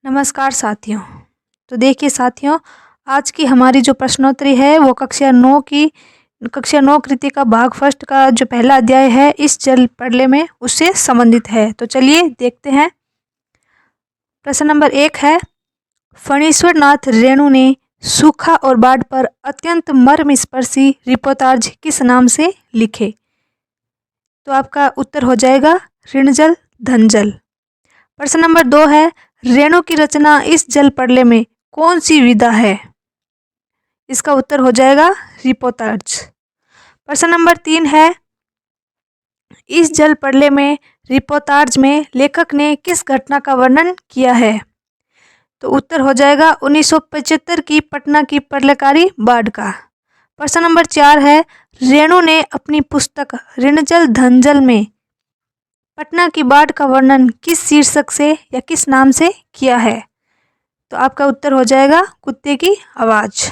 नमस्कार साथियों। तो देखिए साथियों, आज की हमारी जो प्रश्नोत्तरी है वो कक्षा 9 कृति का भाग फर्स्ट का जो पहला अध्याय है इस जल प्रलय में उससे संबंधित है। तो चलिए देखते हैं। प्रश्न नंबर 1 है, फणीश्वर नाथ रेणु ने सूखा और बाढ़ पर अत्यंत मर्मस्पर्शी रिपोर्टाज किस नाम से लिखे? तो आपका उत्तर हो जाएगा ऋणजल धनजल। प्रश्न नंबर 2 है, रेणु की रचना इस जल प्रलय में कौन सी विधा है? इसका उत्तर हो जाएगा रिपोर्टाज। प्रश्न नंबर 3 है, इस जल प्रलय में रिपोर्टाज में लेखक ने किस घटना का वर्णन किया है? तो उत्तर हो जाएगा 1975 की पटना की प्रलयकारी बाढ़ का। प्रश्न नंबर 4 है, रेणु ने अपनी पुस्तक ऋणजल धनजल में पटना की बाढ़ का वर्णन किस शीर्षक से या किस नाम से किया है? तो आपका उत्तर हो जाएगा कुत्ते की आवाज़।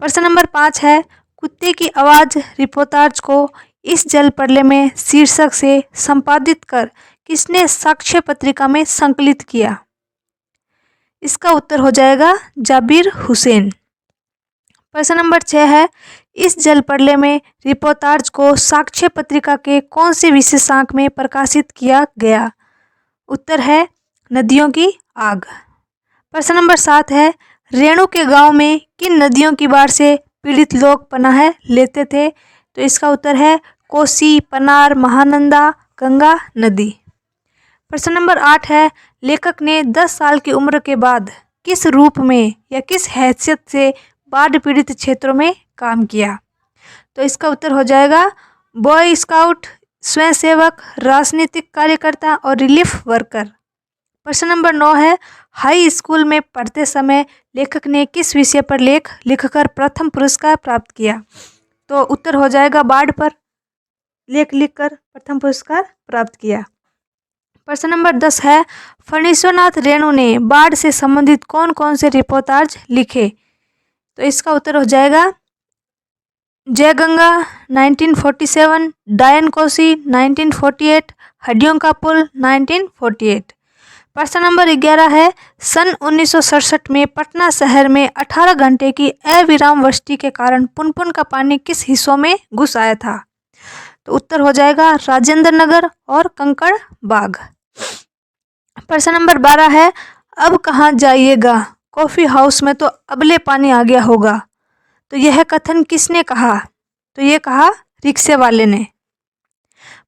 प्रश्न नंबर 5 है, कुत्ते की आवाज़ रिपोर्टाज को इस जल प्रलय में शीर्षक से संपादित कर किसने साक्ष्य पत्रिका में संकलित किया? इसका उत्तर हो जाएगा जाबिर हुसैन। प्रश्न नंबर 6 है, इस जल प्रलय में रिपोर्टाज को साक्ष्य पत्रिका के कौन से विशेषांक में प्रकाशित किया गया? उत्तर है नदियों की आग। प्रश्न नंबर 7 है, रेणु के गांव में किन नदियों की बाढ़ से पीड़ित लोग पनाह लेते थे? तो इसका उत्तर है कोसी, पनार, महानंदा, गंगा नदी। प्रश्न नंबर 8 है, लेखक ने 10 साल की उम्र के बाद किस रूप में या किस हैसियत से बाढ़ पीड़ित क्षेत्रों में काम किया? तो इसका उत्तर हो जाएगा बॉय स्काउट, स्वयंसेवक, राजनीतिक कार्यकर्ता और रिलीफ वर्कर। प्रश्न नंबर 9 है, हाई स्कूल में पढ़ते समय लेखक ने किस विषय पर लेख लिखकर प्रथम पुरस्कार प्राप्त किया? तो उत्तर हो जाएगा बाढ़ पर लेख लिखकर प्रथम पुरस्कार प्राप्त किया। प्रश्न नंबर 10 है, फणीश्वर नाथ रेणु ने बाढ़ से संबंधित कौन कौन से रिपोर्टाज लिखे? तो इसका उत्तर हो जाएगा जय गंगा 1947, डायन कोसी 1948, हड्डियों का पुल 1948। प्रश्न नंबर 11 है, सन 1967 में पटना शहर में 18 घंटे की अविराम वृष्टि के कारण पुनपुन का पानी किस हिस्सों में घुस आया था? तो उत्तर हो जाएगा राजेंद्र नगर और कंकड़ बाग। प्रश्न नंबर 12 है, अब कहाँ जाइएगा, कॉफी हाउस में तो अबले पानी आ गया होगा। तो यह कथन किसने कहा? तो ये कहा रिक्शे वाले ने।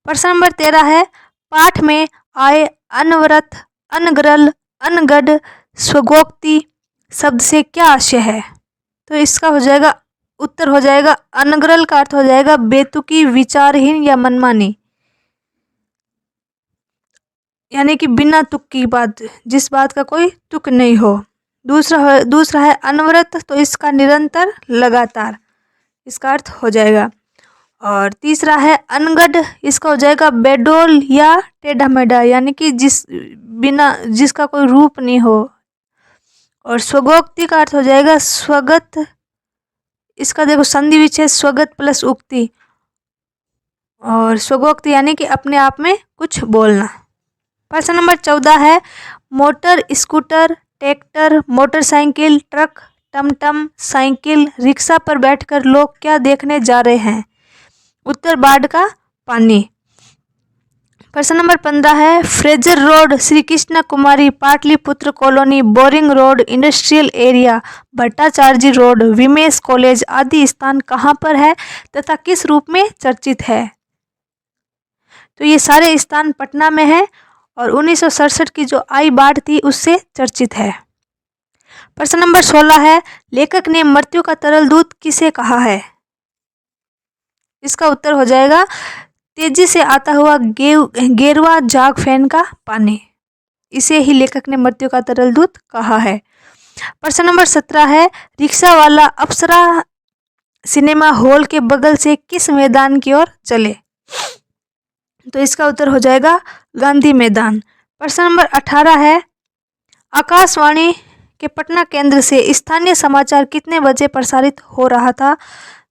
प्रश्न नंबर 13 है, पाठ में आए अनवरत, अनगरल, अनगढ़, स्वगोक्ति शब्द से क्या आशय है? तो इसका हो जाएगा उत्तर हो जाएगा अनगरल का अर्थ हो जाएगा बेतुकी, विचारहीन या मनमानी, यानी कि बिना तुक की बात, जिस बात का कोई तुक नहीं हो। दूसरा है अनवरत, तो इसका निरंतर, लगातार, इसका अर्थ हो जाएगा। और तीसरा है अनगढ़, इसका हो जाएगा बेडोल या टेढ़ा मेढ़ा, यानी कि जिसका कोई रूप नहीं हो। और स्वगोक्ति का अर्थ हो जाएगा स्वगत, इसका देखो संधि विच्छेद स्वगत प्लस उक्ति, और स्वगोक्ति यानी कि अपने आप में कुछ बोलना। प्रश्न नंबर 14 है, motor, scooter, tractor, motorcycle, truck, टमटम, साइकिल, रिक्शा पर बैठकर लोग क्या देखने जा रहे हैं? उत्तर बाढ़ का पानी। प्रश्न नंबर 15 है, Fraser road, Shri Krishna Kumari, Pataliputra colony, boring road, industrial area, Bhattacharya road, women's college आदि स्थान कहाँ पर है तथा किस रूप में चर्चित है? तो ये सारे स्थान पटना में है और 1967 की जो आई बाढ़ थी उससे चर्चित है। प्रश्न नंबर 16 है, लेखक ने मृत्यु का तरल दूत किसे कहा है? इसका उत्तर हो जाएगा तेजी से आता हुआ गेरुआ जाग फैन का पानी, इसे ही लेखक ने मृत्यु का तरल दूत कहा है। प्रश्न नंबर 17 है, रिक्शा वाला अप्सरा सिनेमा हॉल के बगल से किस मैदान की ओर चले? तो इसका उत्तर हो जाएगा गांधी मैदान। प्रश्न नंबर 18 है, आकाशवाणी के पटना केंद्र से स्थानीय समाचार कितने बजे प्रसारित हो रहा था?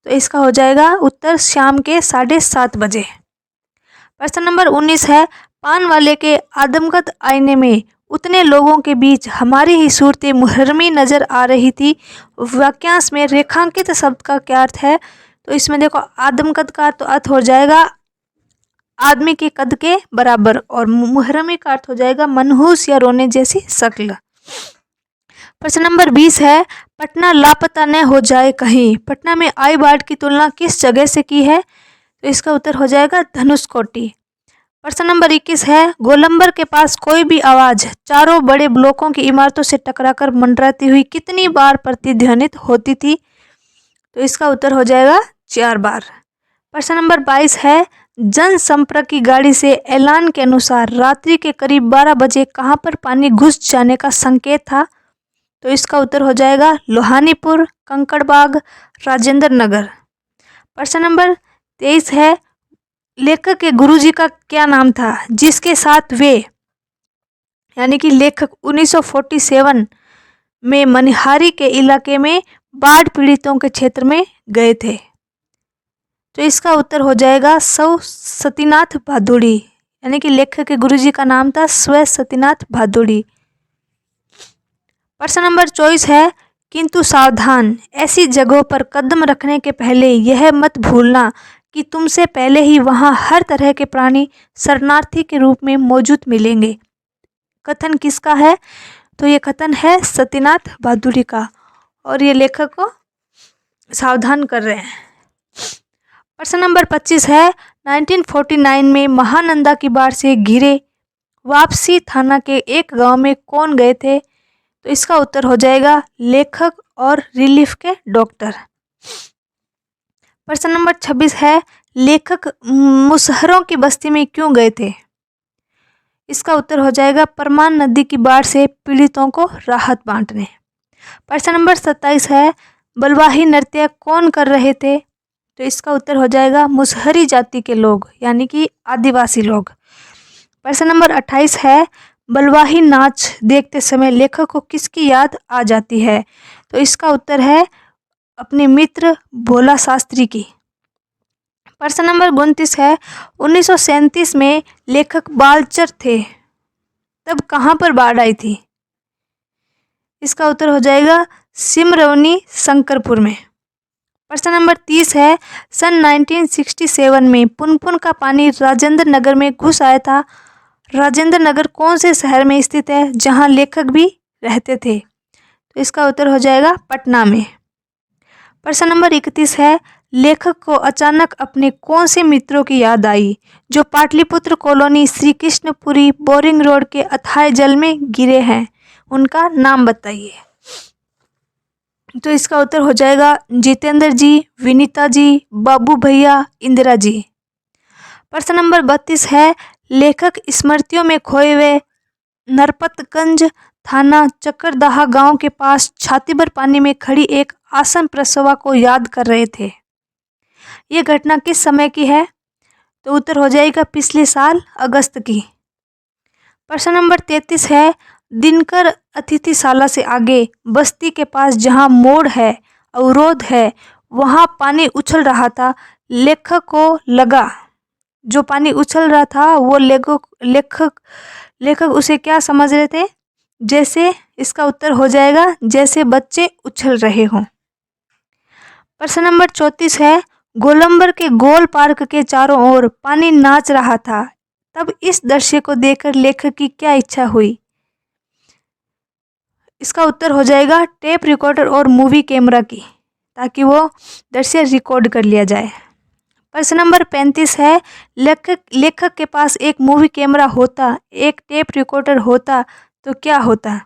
तो इसका हो जाएगा उत्तर शाम के 7:30 बजे। प्रश्न नंबर 19 है, पान वाले के आदमकद आईने में उतने लोगों के बीच हमारी ही सूरतें मुहर्रमी नजर आ रही थी। वाक्यांश में रेखांकित शब्द का क्या अर्थ है? तो इसमें देखो आदम कद का तो अर्थ हो जाएगा आदमी के कद के बराबर, और मुहर्रमी का अर्थ हो जाएगा मनहूस या रोने जैसी शक्ल। प्रश्न नंबर 20 है, पटना लापता न हो जाए कहीं। पटना में आई बाढ़ की तुलना किस जगह से की है? तो इसका उत्तर हो जाएगा धनुषकोटी। प्रश्न नंबर 21 है, गोलंबर के पास कोई भी आवाज चारों बड़े ब्लॉकों की इमारतों से टकराकर मंडराती हुई कितनी बार प्रतिध्वनित होती थी? तो इसका उत्तर हो जाएगा 4 बार। प्रश्न नंबर 22 है, जनसंपर्क की गाड़ी से ऐलान के अनुसार रात्रि के करीब 12 बजे कहां पर पानी घुस जाने का संकेत था? तो इसका उत्तर हो जाएगा लोहानीपुर, कंकड़बाग, राजेंद्र नगर। प्रश्न नंबर 23 है, लेखक के गुरुजी का क्या नाम था जिसके साथ वे यानी कि लेखक 1947 में मनिहारी के इलाके में बाढ़ पीड़ितों के क्षेत्र में गए थे? तो इसका उत्तर हो जाएगा सौ सतीनाथ भादुड़ी, यानी कि लेखक के गुरुजी का नाम था स्व सतीनाथ भादुड़ी। प्रश्न नंबर 24 है, किंतु सावधान, ऐसी जगहों पर कदम रखने के पहले यह मत भूलना कि तुमसे पहले ही वहां हर तरह के प्राणी शरणार्थी के रूप में मौजूद मिलेंगे। कथन किसका है? तो ये कथन है सतीनाथ भादुड़ी का, और ये लेखक को सावधान कर रहे हैं। प्रश्न नंबर 25 है, 1949 में महानंदा की बाढ़ से घिरे वापसी थाना के एक गांव में कौन गए थे? तो इसका उत्तर हो जाएगा लेखक और रिलीफ के डॉक्टर। प्रश्न नंबर 26 है, लेखक मुसहरों की बस्ती में क्यों गए थे? इसका उत्तर हो जाएगा परमान नदी की बाढ़ से पीड़ितों को राहत बांटने। प्रश्न नंबर 27 है, बलवाही नृत्य कौन कर रहे थे? तो इसका उत्तर हो जाएगा मुसहरी जाति के लोग, यानी कि आदिवासी लोग। प्रश्न नंबर 28 है, बलवाही नाच देखते समय लेखक को किसकी याद आ जाती है? तो इसका उत्तर है अपने मित्र भोला शास्त्री की। प्रश्न नंबर 29 है, 1937 में लेखक बालचर थे, तब कहां पर बाढ़ आई थी? इसका उत्तर हो जाएगा सिमरौनी शंकरपुर में। प्रश्न नंबर 30 है, सन 1967 में पुनपुन का पानी राजेंद्र नगर में घुस आया था। राजेंद्र नगर कौन से शहर में स्थित है जहां लेखक भी रहते थे? तो इसका उत्तर हो जाएगा पटना में। प्रश्न नंबर 31 है, लेखक को अचानक अपने कौन से मित्रों की याद आई जो Pataliputra colony Shri Krishnapuri boring road के अथाह जल में गिरे हैं? उनका नाम बताइए। तो इसका उत्तर हो जाएगा जितेंद्र जी, विनीता जी, बाबू भैया, इंदिरा जी। प्रश्न नंबर 32 है, लेखक स्मृतियों में खोए हुए नरपतगंज थाना चक्करदाहा गांव के पास छाती भर पानी में खड़ी एक आसन प्रसवा को याद कर रहे थे। यह घटना किस समय की है? तो उत्तर हो जाएगा पिछले साल अगस्त की। प्रश्न नंबर 33 है, दिनकर अतिथिशाला से आगे बस्ती के पास जहां मोड़ है, अवरोध है, वहां पानी उछल रहा था। लेखक को लगा जो पानी उछल रहा था वो लेखक उसे क्या समझ रहे थे? जैसे, इसका उत्तर हो जाएगा जैसे बच्चे उछल रहे हों। प्रश्न नंबर 34 है, गोलंबर के गोल पार्क के चारों ओर पानी नाच रहा था, तब इस दृश्य को देखकर लेखक की क्या इच्छा हुई? इसका उत्तर हो जाएगा टेप रिकॉर्डर और मूवी कैमरा की, ताकि वो दृश्य रिकॉर्ड कर लिया जाए। प्रश्न नंबर 35 है, लेखक के पास एक मूवी कैमरा होता, एक टेप रिकॉर्डर होता तो क्या होता?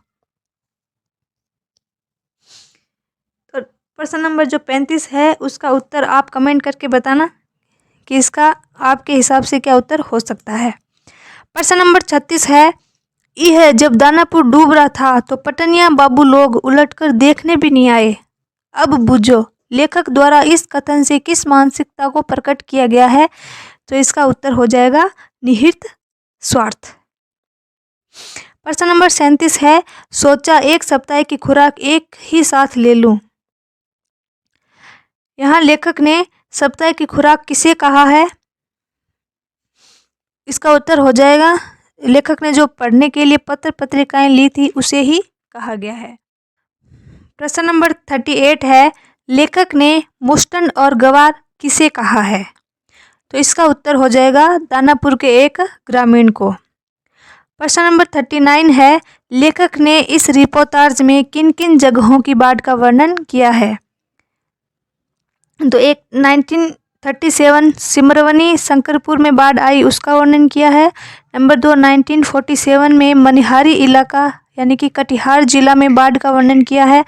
तो प्रश्न नंबर जो 35 है उसका उत्तर आप कमेंट करके बताना कि इसका आपके हिसाब से क्या उत्तर हो सकता है। प्रश्न नंबर 36 है, यह जब दानापुर डूब रहा था तो पटनिया बाबू लोग उलटकर देखने भी नहीं आए। अब बुझो लेखक द्वारा इस कथन से किस मानसिकता को प्रकट किया गया है? तो इसका उत्तर हो जाएगा निहित स्वार्थ। प्रश्न नंबर 37 है, सोचा एक सप्ताह की खुराक एक ही साथ ले लूं। यहाँ लेखक ने सप्ताह की खुराक किसे कहा है? इसका उत्तर हो जाएगा लेखक ने जो पढ़ने के लिए पत्र पत्रिकाएं ली थी उसे ही कहा गया है। प्रश्न नंबर 38 है, लेखक ने मुस्टंड और गवार किसे कहा है? तो इसका उत्तर हो जाएगा दानापुर के एक ग्रामीण को। प्रश्न नंबर 39 है, लेखक ने इस रिपोर्टाज में किन किन जगहों की बाढ़ का वर्णन किया है? तो एक 1937 सिमरवनी शंकरपुर में बाढ़ आई उसका वर्णन किया है। नंबर 2 1947 में मनिहारी इलाका यानी कि कटिहार जिला में बाढ़ का वर्णन किया है।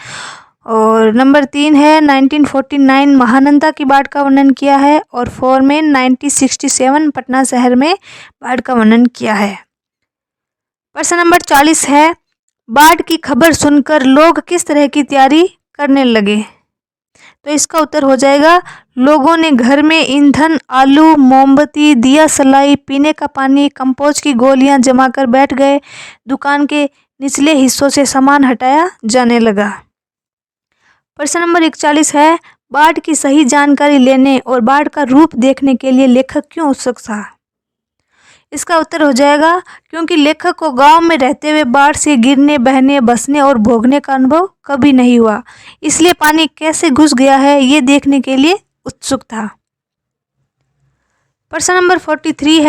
और नंबर 3 है 1949 महानंदा की बाढ़ का वर्णन किया है। और 4 में 1967 पटना शहर में बाढ़ का वर्णन किया है। प्रश्न नंबर 40 है, बाढ़ की खबर सुनकर लोग किस तरह की तैयारी करने लगे? तो इसका उत्तर हो जाएगा, लोगों ने घर में ईंधन, आलू, मोमबत्ती, दिया सलाई, पीने का पानी, कंपोस्ट की गोलियां जमा कर बैठ गए। दुकान के निचले हिस्सों से सामान हटाया जाने लगा। प्रश्न नंबर 41 है, बाढ़ की सही जानकारी लेने और बाढ़ का रूप देखने के लिए लेखक क्यों उत्सुक था? इसका उत्तर हो जाएगा, क्योंकि लेखक को गांव में रहते हुए बाढ़ से गिरने, बहने, बसने और भोगने का अनुभव कभी नहीं हुआ, इसलिए पानी कैसे घुस गया है ये देखने के लिए उत्सुक था। प्रश्न नंबर 42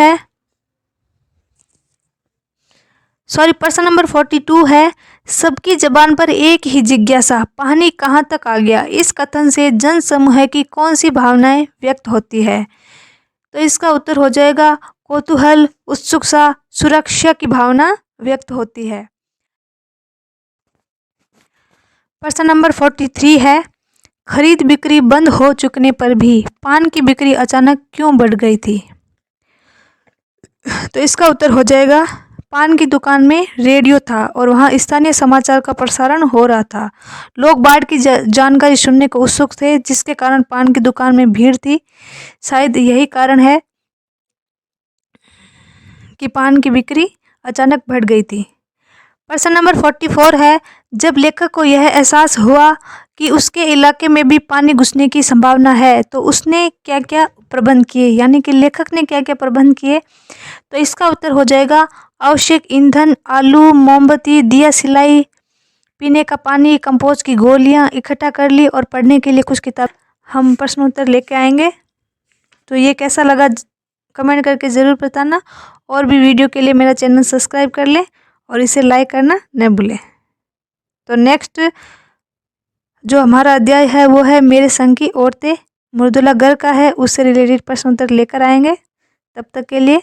है, सबकी जबान पर एक ही जिज्ञासा, पानी कहाँ तक आ गया? इस कथन से जन समूह की कौन सी भावनाएं व्यक्त होती है? तो इसका उत्तर हो जाएगा, कौतूहल, उत्सुकता, सुरक्षा की भावना व्यक्त होती है। प्रश्न नंबर 43 है, खरीद बिक्री बंद हो चुकने पर भी पान की बिक्री अचानक क्यों बढ़ गई थी? तो इसका उत्तर हो जाएगा, पान की दुकान में रेडियो था और वहां स्थानीय समाचार का प्रसारण हो रहा था। लोग बाढ़ की जानकारी सुनने को उत्सुक थे, जिसके कारण पान की दुकान में भीड़ थी। शायद यही कारण है कि पान की बिक्री अचानक बढ़ गई थी। प्रश्न नंबर 44 है, जब लेखक को यह एहसास हुआ कि उसके इलाके में भी पानी घुसने की संभावना है तो उसने क्या क्या प्रबंध किए, यानी कि लेखक ने क्या क्या प्रबंध किए? तो इसका उत्तर हो जाएगा, आवश्यक ईंधन, आलू, मोमबत्ती, दिया सिलाई, पीने का पानी, कंपोस्ट की गोलियां इकट्ठा कर ली और पढ़ने के लिए कुछ किताब। हम प्रश्न उत्तर लेके आएंगे। तो ये कैसा लगा कमेंट करके ज़रूर बताना। और भी वीडियो के लिए मेरा चैनल सब्सक्राइब कर लें और इसे लाइक करना न भूलें। तो नेक्स्ट जो हमारा अध्याय है वो है मेरे संग की औरतें, मृदुला गर्ग का है, उससे रिलेटेड प्रश्न उत्तर लेकर आएंगे। तब तक के लिए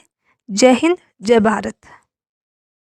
जय हिंद, जय भारत।